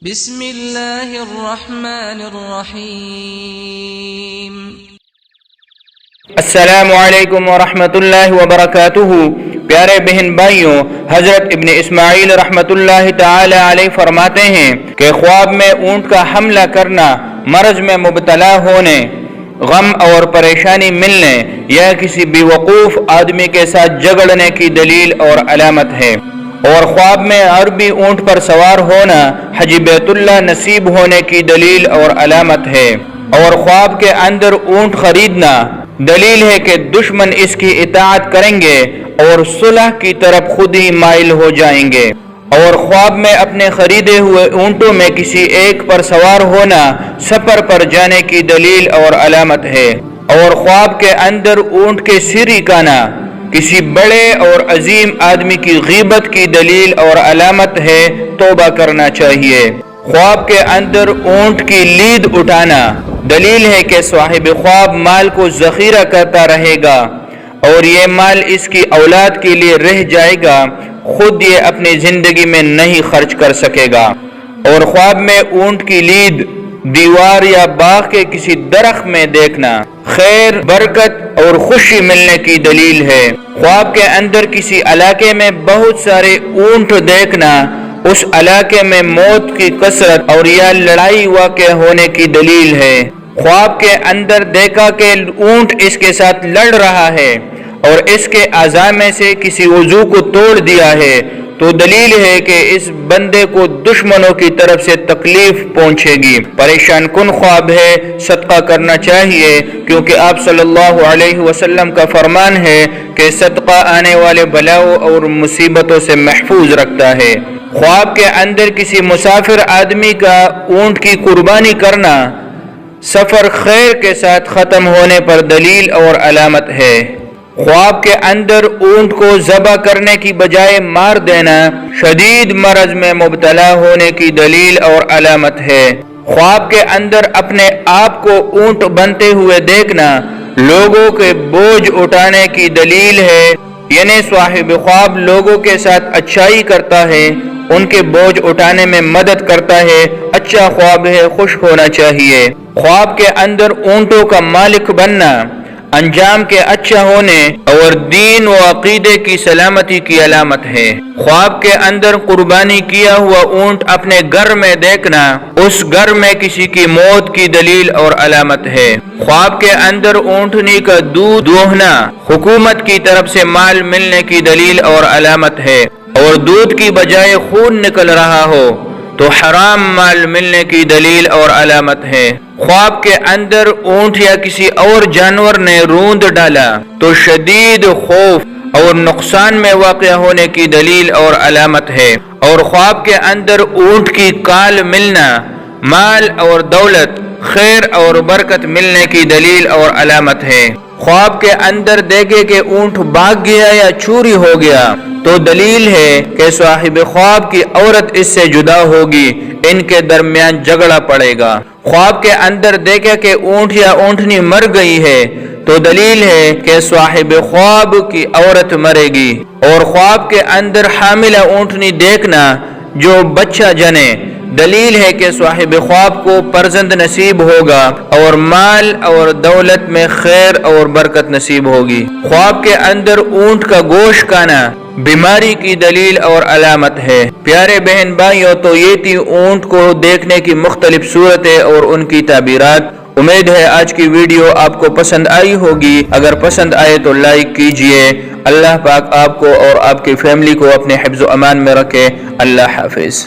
بسم اللہ الرحمن الرحیم۔ السلام علیکم ورحمۃ اللہ وبرکاتہ۔ پیارے بہن بھائیوں، حضرت ابن اسماعیل رحمۃ اللہ تعالی علیہ فرماتے ہیں کہ خواب میں اونٹ کا حملہ کرنا مرض میں مبتلا ہونے، غم اور پریشانی ملنے یا کسی بیوقوف آدمی کے ساتھ جھگڑنے کی دلیل اور علامت ہے، اور خواب میں عربی اونٹ پر سوار ہونا حج بیت اللہ نصیب ہونے کی دلیل اور علامت ہے، اور خواب کے اندر اونٹ خریدنا دلیل ہے کہ دشمن اس کی اطاعت کریں گے اور صلح کی طرف خود ہی مائل ہو جائیں گے، اور خواب میں اپنے خریدے ہوئے اونٹوں میں کسی ایک پر سوار ہونا سفر پر جانے کی دلیل اور علامت ہے، اور خواب کے اندر اونٹ کے سری کانا کسی بڑے اور عظیم آدمی کی غیبت کی دلیل اور علامت ہے، توبہ کرنا چاہیے۔ خواب کے اندر اونٹ کی لید اٹھانا دلیل ہے کہ صاحب خواب مال کو ذخیرہ کرتا رہے گا اور یہ مال اس کی اولاد کے لیے رہ جائے گا، خود یہ اپنی زندگی میں نہیں خرچ کر سکے گا۔ اور خواب میں اونٹ کی لید دیوار یا باغ کے کسی درخت میں دیکھنا خیر، برکت اور خوشی ملنے کی دلیل ہے۔ خواب کے اندر کسی علاقے میں بہت سارے اونٹ دیکھنا اس علاقے میں موت کی کثرت اور یا لڑائی واقع ہونے کی دلیل ہے۔ خواب کے اندر دیکھا کہ اونٹ اس کے ساتھ لڑ رہا ہے اور اس کے اعضاء میں سے کسی عضو کو توڑ دیا ہے، تو دلیل ہے کہ اس بندے کو دشمنوں کی طرف سے تکلیف پہنچے گی۔ پریشان کن خواب ہے، صدقہ کرنا چاہیے، کیونکہ آپ صلی اللہ علیہ وسلم کا فرمان ہے کہ صدقہ آنے والے بلاؤں اور مصیبتوں سے محفوظ رکھتا ہے۔ خواب کے اندر کسی مسافر آدمی کا اونٹ کی قربانی کرنا سفر خیر کے ساتھ ختم ہونے پر دلیل اور علامت ہے۔ خواب کے اندر اونٹ کو ذبح کرنے کی بجائے مار دینا شدید مرض میں مبتلا ہونے کی دلیل اور علامت ہے۔ خواب کے اندر اپنے آپ کو اونٹ بنتے ہوئے دیکھنا لوگوں کے بوجھ اٹھانے کی دلیل ہے، یعنی صاحب خواب لوگوں کے ساتھ اچھائی کرتا ہے، ان کے بوجھ اٹھانے میں مدد کرتا ہے، اچھا خواب ہے، خوش ہونا چاہیے۔ خواب کے اندر اونٹوں کا مالک بننا انجام کے اچھا ہونے اور دین و عقیدے کی سلامتی کی علامت ہے۔ خواب کے اندر قربانی کیا ہوا اونٹ اپنے گھر میں دیکھنا اس گھر میں کسی کی موت کی دلیل اور علامت ہے۔ خواب کے اندر اونٹنی کا دودھ دوہنا حکومت کی طرف سے مال ملنے کی دلیل اور علامت ہے، اور دودھ کی بجائے خون نکل رہا ہو تو حرام مال ملنے کی دلیل اور علامت ہے۔ خواب کے اندر اونٹ یا کسی اور جانور نے روند ڈالا تو شدید خوف اور نقصان میں واقع ہونے کی دلیل اور علامت ہے، اور خواب کے اندر اونٹ کی کال ملنا مال اور دولت، خیر اور برکت ملنے کی دلیل اور علامت ہے۔ خواب کے اندر دیکھے کہ اونٹ بھاگ گیا یا چوری ہو گیا تو دلیل ہے کہ صاحب خواب کی عورت اس سے جدا ہوگی، ان کے درمیان جھگڑا پڑے گا۔ خواب کے اندر دیکھے کہ اونٹ یا اونٹنی مر گئی ہے تو دلیل ہے کہ صاحب خواب کی عورت مرے گی، اور خواب کے اندر حاملہ اونٹنی دیکھنا جو بچہ جنے دلیل ہے کہ صاحب خواب کو فرزند نصیب ہوگا اور مال اور دولت میں خیر اور برکت نصیب ہوگی۔ خواب کے اندر اونٹ کا گوشت کھانا بیماری کی دلیل اور علامت ہے۔ پیارے بہن بھائیوں، تو یہ تھی اونٹ کو دیکھنے کی مختلف صورتیں اور ان کی تعبیرات۔ امید ہے آج کی ویڈیو آپ کو پسند آئی ہوگی، اگر پسند آئے تو لائک کیجئے۔ اللہ پاک آپ کو اور آپ کی فیملی کو اپنے حفظ و امان میں رکھے۔ اللہ حافظ۔